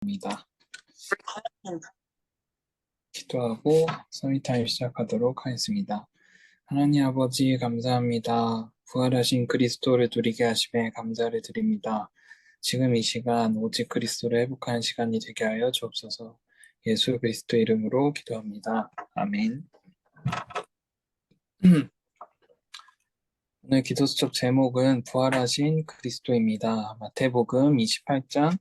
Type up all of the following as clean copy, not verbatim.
입니다. 기도하고 서미타임 시작하도록 하겠습니다. 하나님 아버지 감사합니다. 부활하신 그리스도를 누리게 하심에 감사를 드립니다. 지금 이 시간 오직 그리스도를 회복하는 시간이 되게 하여 주옵소서. 예수 그리스도 이름으로 기도합니다. 아멘. 오늘 기도 수첩 제목은 부활하신 그리스도입니다. 마태복음 28장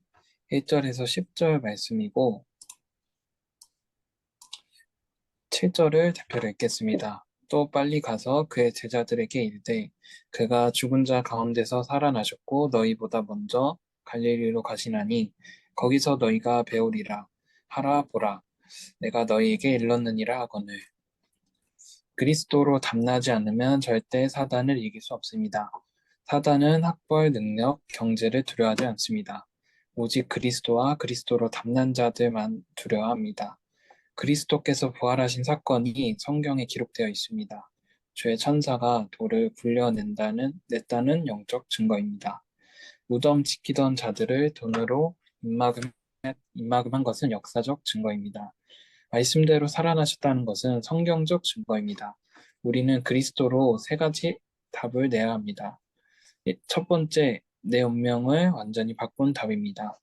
1절에서 10절 말씀이고 7절을 대표로 읽겠습니다. 또 빨리 가서 그의 제자들에게 이르되 그가 죽은 자 가운데서 살아나셨고 너희보다 먼저 갈릴리로 가시나니 거기서 너희가 배우리라. 하라 보라 내가 너희에게 일렀느니라 하거늘. 그리스도로 담나지 않으면 절대 사단을 이길 수 없습니다. 사단은 학벌, 능력, 경제를 두려워하지 않습니다. 오직 그리스도와 그리스도로 담난 자들만 두려워합니다. 그리스도께서 부활하신 사건이 성경에 기록되어 있습니다. 죄의 천사가 돌을 냈다는 영적 증거입니다. 무덤 지키던 자들을 돈으로 입막음한 것은 역사적 증거입니다. 말씀대로 살아나셨다는 것은 성경적 증거입니다. 우리는 그리스도로 세 가지 답을 내야 합니다. 첫 번째, 내 운명을 완전히 바꾼 답입니다.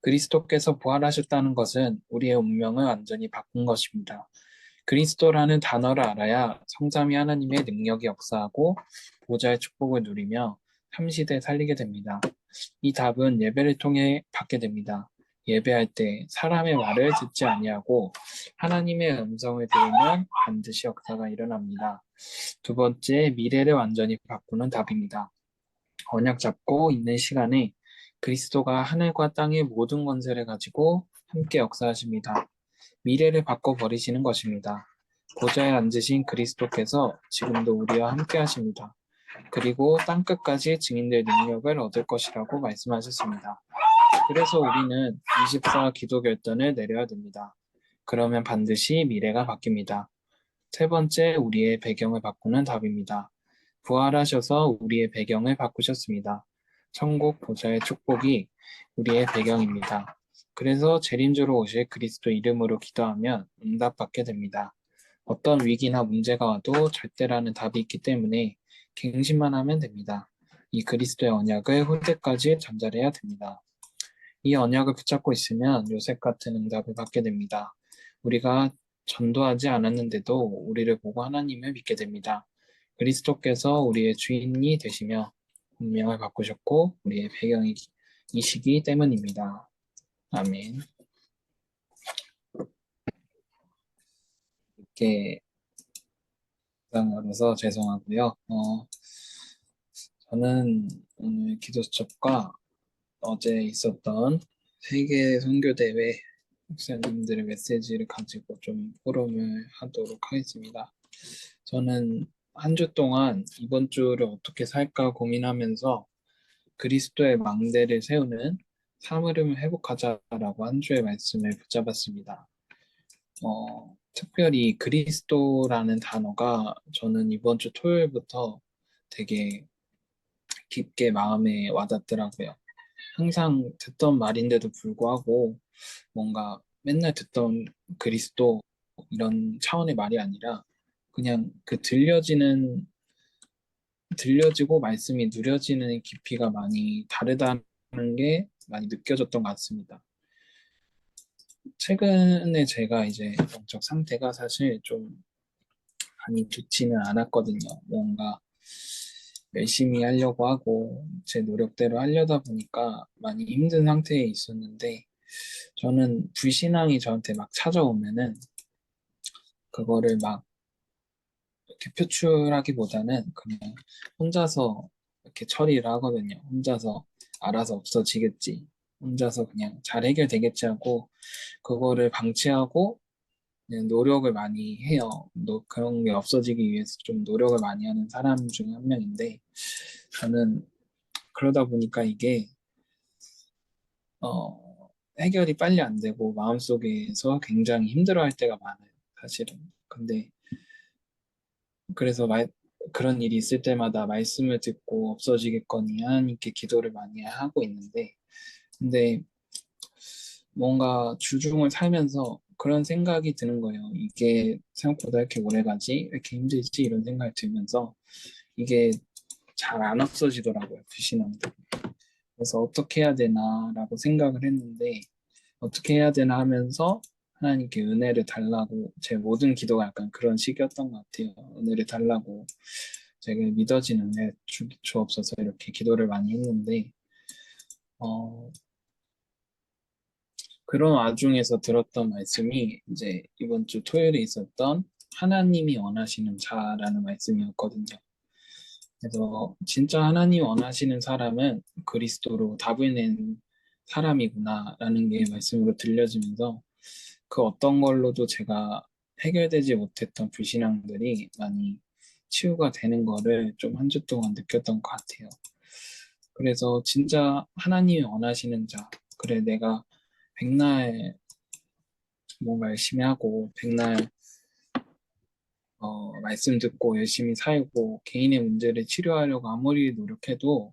그리스도께서 부활하셨다는 것은 우리의 운명을 완전히 바꾼 것입니다. 그리스도라는 단어를 알아야 성삼위 하나님의 능력이 역사하고 보좌의 축복을 누리며 삼시대 살리게 됩니다. 이 답은 예배를 통해 받게 됩니다. 예배할 때 사람의 말을 듣지 아니하고 하나님의 음성을 들으면 반드시 역사가 일어납니다. 두 번째, 미래를 완전히 바꾸는 답입니다. 언약 잡고 있는 시간에 그리스도가 하늘과 땅의 모든 권세를 가지고 함께 역사하십니다. 미래를 바꿔버리시는 것입니다. 보좌에 앉으신 그리스도께서 지금도 우리와 함께 하십니다. 그리고 땅끝까지 증인될 능력을 얻을 것이라고 말씀하셨습니다. 그래서 우리는 24 기도 결단을 내려야 됩니다. 그러면 반드시 미래가 바뀝니다. 세 번째, 우리의 배경을 바꾸는 답입니다. 부활하셔서 우리의 배경을 바꾸셨습니다. 천국 보좌의 축복이 우리의 배경입니다. 그래서 재림주로 오실 그리스도 이름으로 기도하면 응답받게 됩니다. 어떤 위기나 문제가 와도 절대라는 답이 있기 때문에 갱신만 하면 됩니다. 이 그리스도의 언약을 후대까지 전달해야 됩니다. 이 언약을 붙잡고 있으면 요셉 같은 응답을 받게 됩니다. 우리가 전도하지 않았는데도 우리를 보고 하나님을 믿게 됩니다. 그리스도께서 우리의 주인이 되시며 운명을 바꾸셨고 우리의 배경이시기 때문입니다. 아멘. 이렇게 장으로서 죄송하고요. 저는 오늘 기도수첩과 어제 있었던 세계 선교대회 목사님들의 메시지를 가지고 좀 포럼을 하도록 하겠습니다. 저는 한 주 동안 이번 주를 어떻게 살까 고민하면서 그리스도의 망대를 세우는 사물음을 회복하자라고 한 주의 말씀을 붙잡았습니다. 특별히 그리스도라는 단어가 저는 이번 주 토요일부터 되게 깊게 마음에 와닿더라고요. 항상 듣던 말인데도 불구하고 뭔가 맨날 듣던 그리스도 이런 차원의 말이 아니라 그냥 그 들려지고 말씀이 누려지는 깊이가 많이 다르다는 게 많이 느껴졌던 것 같습니다. 최근에 제가 이제 영적 상태가 사실 좀 많이 좋지는 않았거든요. 뭔가 열심히 하려고 하고 제 노력대로 하려다 보니까 많이 힘든 상태에 있었는데 저는 불신앙이 저한테 막 찾아오면은 그거를 막 이렇게 표출하기보다는 그냥 혼자서 이렇게 처리를 하거든요. 혼자서 알아서 없어지겠지. 혼자서 그냥 잘 해결되겠지 하고 그거를 방치하고 그냥 노력을 많이 해요. 그런 게 없어지기 위해서 좀 노력을 많이 하는 사람 중에 한 명인데 저는 그러다 보니까 이게 해결이 빨리 안 되고 마음속에서 굉장히 힘들어할 때가 많아요. 사실은. 근데 그래서 그런 일이 있을 때마다 말씀을 듣고 없어지겠거니 하나님께 기도를 많이 하고 있는데 근데 뭔가 주중을 살면서 그런 생각이 드는 거예요. 이게 생각보다 이렇게 오래 가지? 이렇게 힘들지? 이런 생각이 들면서 이게 잘 안 없어지더라고요, 불신앙도. 그래서 어떻게 해야 되나라고 생각을 했는데 어떻게 해야 되나 하면서 하나님께 은혜를 달라고 제 모든 기도가 약간 그런 식이었던 것 같아요. 은혜를 달라고 제가 믿어지는 은혜 주옵소서 이렇게 기도를 많이 했는데 어, 그런 와중에서 들었던 말씀이 이제 이번 주 토요일에 있었던 하나님이 원하시는 자라는 말씀이었거든요. 그래서 진짜 하나님 원하시는 사람은 그리스도로 답을 낸 사람이구나라는 게 말씀으로 들려지면서 그 어떤 걸로도 제가 해결되지 못했던 불신앙들이 많이 치유가 되는 거를 좀 한 주 동안 느꼈던 것 같아요. 그래서 진짜 하나님이 원하시는 자, 그래 내가 백날 뭔가 열심히 하고 백날 말씀 듣고 열심히 살고 개인의 문제를 치료하려고 아무리 노력해도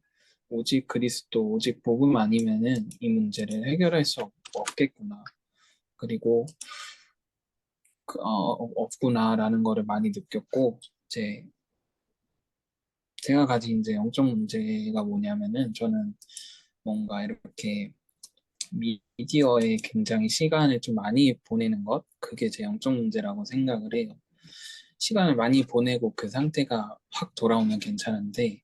오직 그리스도, 오직 복음 아니면은 이 문제를 해결할 수 없겠구나. 그리고 없구나라는 거를 많이 느꼈고 이제 제가 가진 이제 영적 문제가 뭐냐면은 저는 뭔가 이렇게 미디어에 굉장히 시간을 좀 많이 보내는 것 그게 제 영적 문제라고 생각을 해요. 시간을 많이 보내고 그 상태가 확 돌아오면 괜찮은데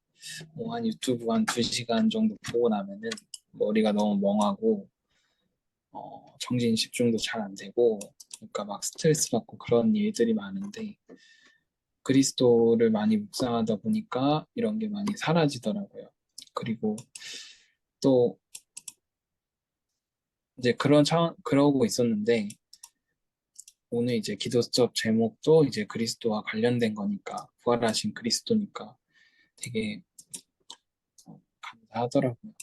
뭐 한 유튜브 한 2시간 정도 보고 나면은 머리가 너무 멍하고 정신 집중도 잘 안 되고 그러니까 막 스트레스 받고 그런 일들이 많은데 그리스도를 많이 묵상하다 보니까 이런 게 많이 사라지더라고요. 그리고 또 이제 그러고 있었는데 오늘 이제 기도 수업 제목도 이제 그리스도와 관련된 거니까 부활하신 그리스도니까 되게 감사하더라고요.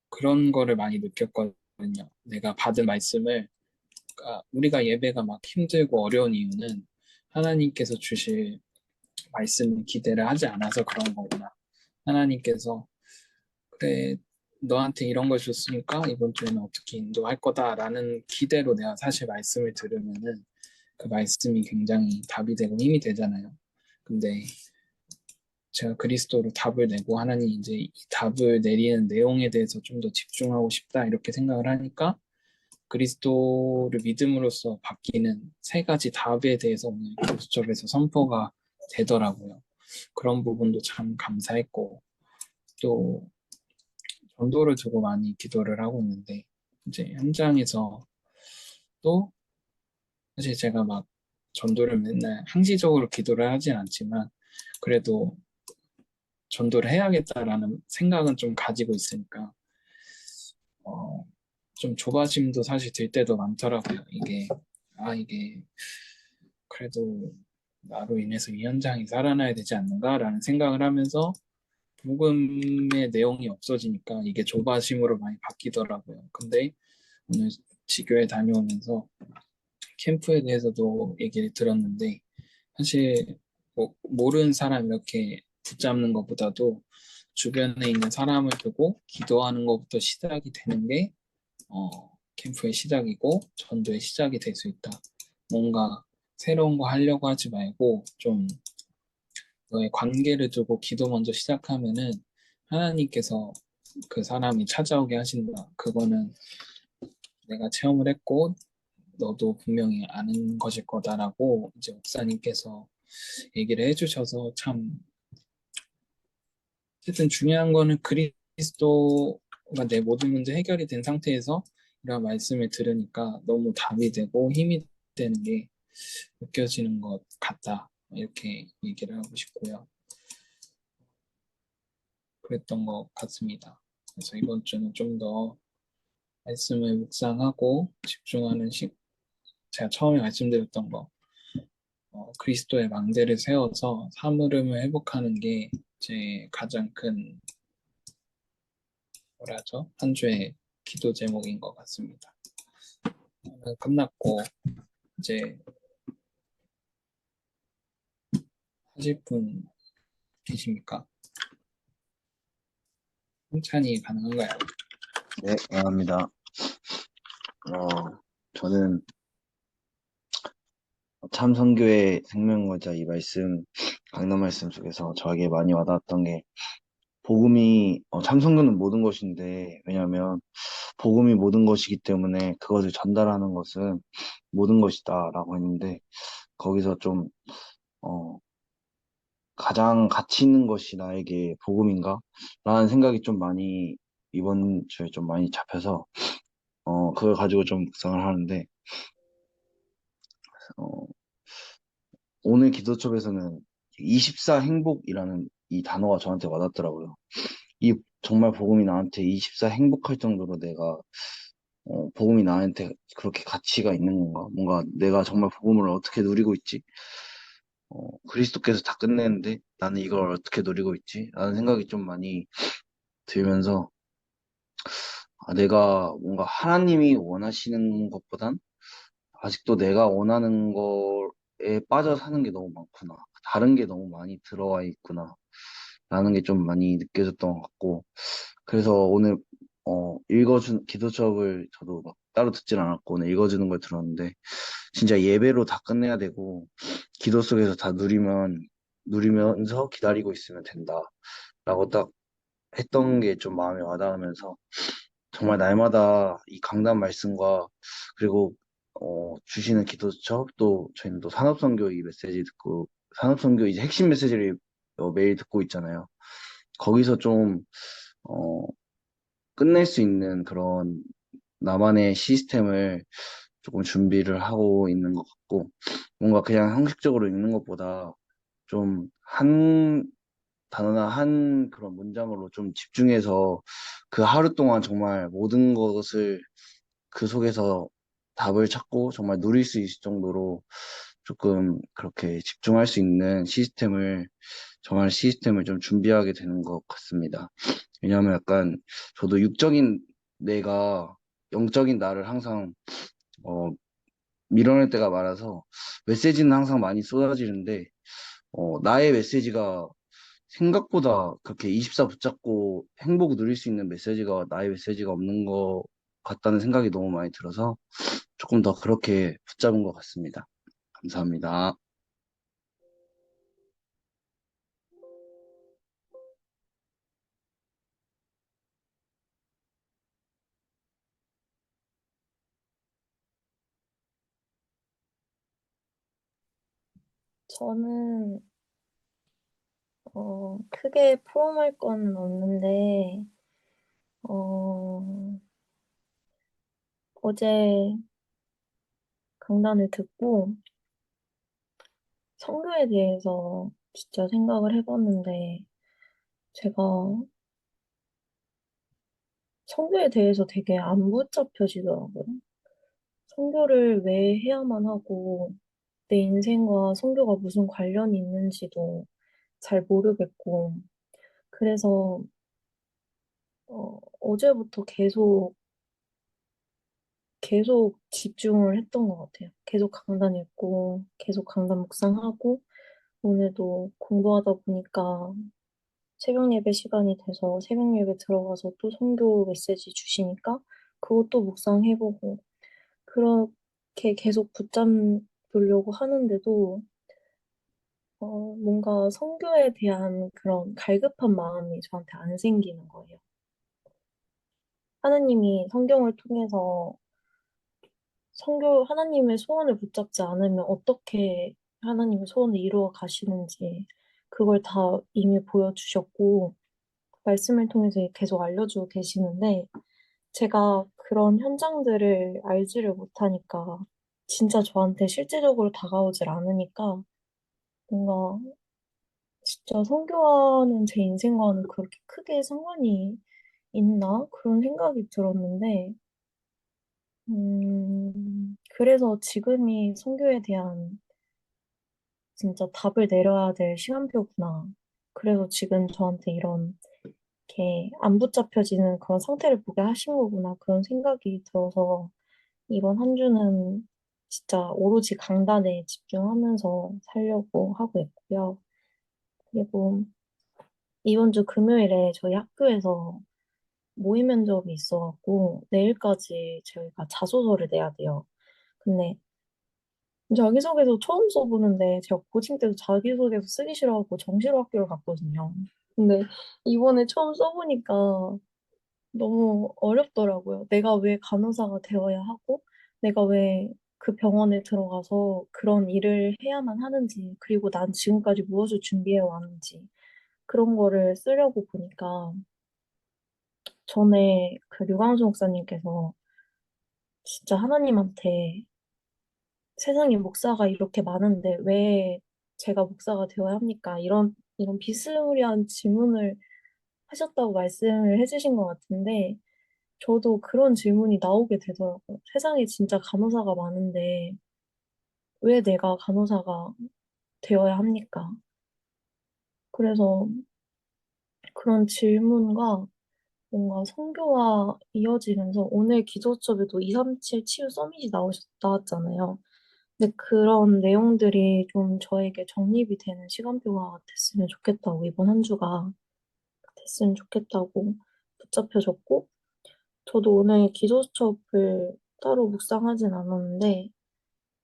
그런 거를 많이 느꼈거든요. 내가 받은 말씀을 그러니까 우리가 예배가 막 힘들고 어려운 이유는 하나님께서 주실 말씀 기대를 하지 않아서 그런 거구나. 하나님께서 그래 너한테 이런 걸 줬으니까 이번 주에는 어떻게 인도할 거다라는 기대로 내가 사실 말씀을 들으면은 그 말씀이 굉장히 답이 되고 힘이 되잖아요. 근데 제가 그리스도로 답을 내고 하나님 이제 이 답을 내리는 내용에 대해서 좀 더 집중하고 싶다 이렇게 생각을 하니까 그리스도를 믿음으로써 바뀌는 세 가지 답에 대해서 오늘 교수적에서 선포가 되더라고요. 그런 부분도 참 감사했고 또 전도를 두고 많이 기도를 하고 있는데 이제 현장에서 또 사실 제가 막 전도를 맨날 항시적으로 기도를 하진 않지만 그래도 전도를 해야겠다라는 생각은 좀 가지고 있으니까 어, 좀 조바심도 사실 들 때도 많더라고요. 이게 그래도 나로 인해서 이 현장이 살아나야 되지 않는가라는 생각을 하면서 복음의 내용이 없어지니까 이게 조바심으로 많이 바뀌더라고요. 근데 오늘 지교에 다녀오면서 캠프에 대해서도 얘기를 들었는데 사실 뭐 모르는 사람 이렇게 붙잡는 것보다도 주변에 있는 사람을 두고 기도하는 것부터 시작이 되는 게 캠프의 시작이고 전도의 시작이 될 수 있다. 뭔가 새로운 거 하려고 하지 말고 좀 너의 관계를 두고 기도 먼저 시작하면은 하나님께서 그 사람이 찾아오게 하신다. 그거는 내가 체험을 했고 너도 분명히 아는 것일 거다라고 이제 목사님께서 얘기를 해주셔서 참 어쨌든 중요한 거는 그리스도가 내 모든 문제 해결이 된 상태에서 이런 말씀을 들으니까 너무 답이 되고 힘이 되는 게 느껴지는 것 같다. 이렇게 얘기를 하고 싶고요. 그랬던 것 같습니다. 그래서 이번 주는 좀 더 말씀을 묵상하고 집중하는 제가 처음에 말씀드렸던 거, 그리스도의 망대를 세워서 사물음을 회복하는 게 제 가장 큰 뭐라죠? 한 주의 기도 제목인 것 같습니다. 끝났고 이제 하실 분 계십니까? 홍찬이 가능한가요? 네, 감사합니다. 어, 저는 참선교의 생명거자 이 말씀, 강단 말씀 속에서 저에게 많이 와닿았던 게, 복음이, 참선교는 모든 것인데, 왜냐하면 복음이 모든 것이기 때문에 그것을 전달하는 것은 모든 것이다라고 했는데, 거기서 좀, 어, 가장 가치 있는 것이 나에게 복음인가? 라는 생각이 좀 많이, 이번 주에 좀 많이 잡혀서, 그걸 가지고 좀 묵상을 하는데, 어, 오늘 기도첩에서는 24 행복이라는 이 단어가 저한테 와닿더라고요. 이 정말 복음이 나한테 24 행복할 정도로 내가 복음이 나한테 그렇게 가치가 있는 건가? 뭔가 내가 정말 복음을 어떻게 누리고 있지? 그리스도께서 다 끝냈는데 나는 이걸 어떻게 누리고 있지? 라는 생각이 좀 많이 들면서 내가 뭔가 하나님이 원하시는 것보단 아직도 내가 원하는 거에 빠져 사는 게 너무 많구나. 다른 게 너무 많이 들어와 있구나. 라는 게 좀 많이 느껴졌던 것 같고. 그래서 오늘, 기도첩을 저도 막 따로 듣진 않았고, 오늘 읽어주는 걸 들었는데, 진짜 예배로 다 끝내야 되고, 기도 속에서 다 누리면서 기다리고 있으면 된다. 라고 딱 했던 게 좀 마음에 와닿으면서, 정말 날마다 이 강단 말씀과 그리고 주시는 기도처 또 저희는 또 산업선교 이 메시지 듣고 산업선교 이제 핵심 메시지를 매일 듣고 있잖아요. 거기서 좀 어, 끝낼 수 있는 그런 나만의 시스템을 조금 준비를 하고 있는 것 같고 뭔가 그냥 형식적으로 읽는 것보다 좀 한 단어나 한 그런 문장으로 좀 집중해서 그 하루 동안 정말 모든 것을 그 속에서 답을 찾고 정말 누릴 수 있을 정도로 조금 그렇게 집중할 수 있는 정말 시스템을 좀 준비하게 되는 것 같습니다. 왜냐하면 약간 저도 육적인 내가 영적인 나를 항상 어, 밀어낼 때가 많아서 메시지는 항상 많이 쏟아지는데 나의 메시지가 생각보다 그렇게 24 붙잡고 행복 누릴 수 있는 메시지가 나의 메시지가 없는 것 같다는 생각이 너무 많이 들어서 조금 더 그렇게 붙잡은 것 같습니다. 감사합니다. 저는 크게 포함할 건 없는데 어, 어제 강단을 듣고 성교에 대해서 진짜 생각을 해봤는데 제가 성교에 대해서 되게 안 붙잡혀지더라고요. 성교를 왜 해야만 하고 내 인생과 성교가 무슨 관련이 있는지도 잘 모르겠고 그래서 어제부터 계속 집중을 했던 것 같아요. 계속 강단 읽고, 계속 강단 묵상하고, 오늘도 공부하다 보니까 새벽 예배 시간이 돼서 새벽 예배 들어가서 또 선교 메시지 주시니까 그것도 묵상해보고, 그렇게 계속 붙잡으려고 하는데도, 뭔가 선교에 대한 그런 갈급한 마음이 저한테 안 생기는 거예요. 하나님이 성경을 통해서 하나님의 소원을 붙잡지 않으면 어떻게 하나님의 소원을 이루어 가시는지 그걸 다 이미 보여주셨고, 말씀을 통해서 계속 알려주고 계시는데, 제가 그런 현장들을 알지를 못하니까, 진짜 저한테 실제적으로 다가오질 않으니까, 뭔가 진짜 성교와는 제 인생과는 그렇게 크게 상관이 있나? 그런 생각이 들었는데, 그래서 지금이 성교에 대한 진짜 답을 내려야 될 시간표구나. 그래서 지금 저한테 이렇게 안 붙잡혀지는 그런 상태를 보게 하신 거구나. 그런 생각이 들어서 이번 한 주는 진짜 오로지 강단에 집중하면서 살려고 하고 있고요. 그리고 이번 주 금요일에 저희 학교에서 모의 면접이 있어갖고 내일까지 저희가 자소서를 내야 돼요. 근데 자기소개서 처음 써보는데 제가 고딩 때도 자기소개서 쓰기 싫어하고 정시로 학교를 갔거든요. 근데 이번에 처음 써보니까 너무 어렵더라고요. 내가 왜 간호사가 되어야 하고, 내가 왜 그 병원에 들어가서 그런 일을 해야만 하는지, 그리고 난 지금까지 무엇을 준비해 왔는지, 그런 거를 쓰려고 보니까 전에 그 류광수 목사님께서 진짜 하나님한테 세상에 목사가 이렇게 많은데 왜 제가 목사가 되어야 합니까? 이런 비스무리한 질문을 하셨다고 말씀을 해주신 것 같은데, 저도 그런 질문이 나오게 되더라고요. 세상에 진짜 간호사가 많은데 왜 내가 간호사가 되어야 합니까? 그래서 그런 질문과 뭔가 선교와 이어지면서 오늘 기도수업에도 237 치유 서밋이 나왔잖아요. 근데 그런 내용들이 좀 저에게 정립이 되는 시간표가 됐으면 좋겠다고, 이번 한 주가 됐으면 좋겠다고 붙잡혀졌고, 저도 오늘 기도 수업을 따로 묵상하진 않았는데,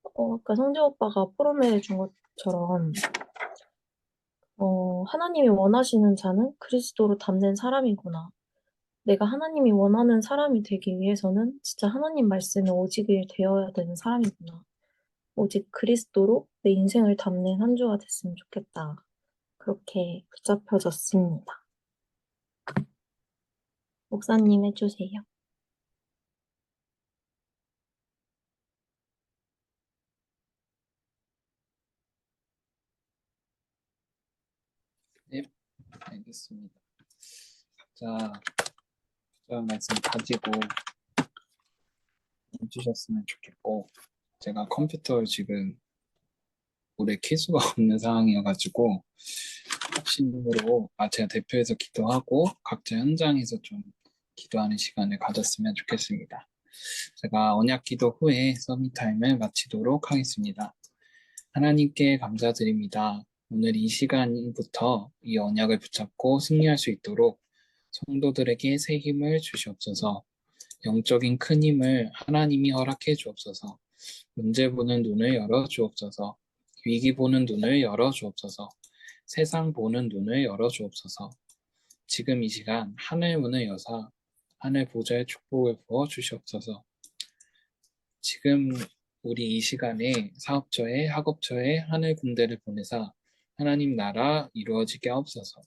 아까 성재 오빠가 포럼에 준 것처럼, 하나님이 원하시는 자는 그리스도로 담는 사람이구나. 내가 하나님이 원하는 사람이 되기 위해서는 진짜 하나님 말씀에 오직을 되어야 되는 사람이구나. 오직 그리스도로 내 인생을 담는 한 주가 됐으면 좋겠다. 그렇게 붙잡혀졌습니다. 목사님 해주세요. 네, 알겠습니다. 자, 부장 말씀 가지고 해주셨으면 좋겠고, 제가 컴퓨터를 지금 오래 킬 수가 없는 상황이어가지고 핵심으로 제가 대표해서 기도하고 각자 현장에서 좀 기도하는 시간을 가졌으면 좋겠습니다. 제가 언약 기도 후에 서밋 타임을 마치도록 하겠습니다. 하나님께 감사드립니다. 오늘 이 시간부터 이 언약을 붙잡고 승리할 수 있도록 성도들에게 새 힘을 주시옵소서. 영적인 큰 힘을 하나님이 허락해 주옵소서. 문제 보는 눈을 열어 주옵소서. 위기 보는 눈을 열어 주옵소서. 세상 보는 눈을 열어 주옵소서. 지금 이 시간 하늘 문을 여사 하늘 보좌의 축복을 부어 주시옵소서. 지금 우리 이 시간에 사업처에 학업처에 하늘 군대를 보내사 하나님 나라 이루어지게 하옵소서.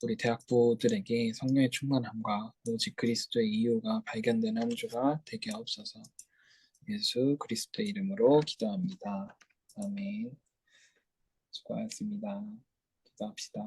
우리 대학부들에게 성령의 충만함과 오직 그리스도의 이유가 발견되는 한 주가 되게 하옵소서. 예수 그리스도의 이름으로 기도합니다. 아멘. 수고하셨습니다. 기도합시다.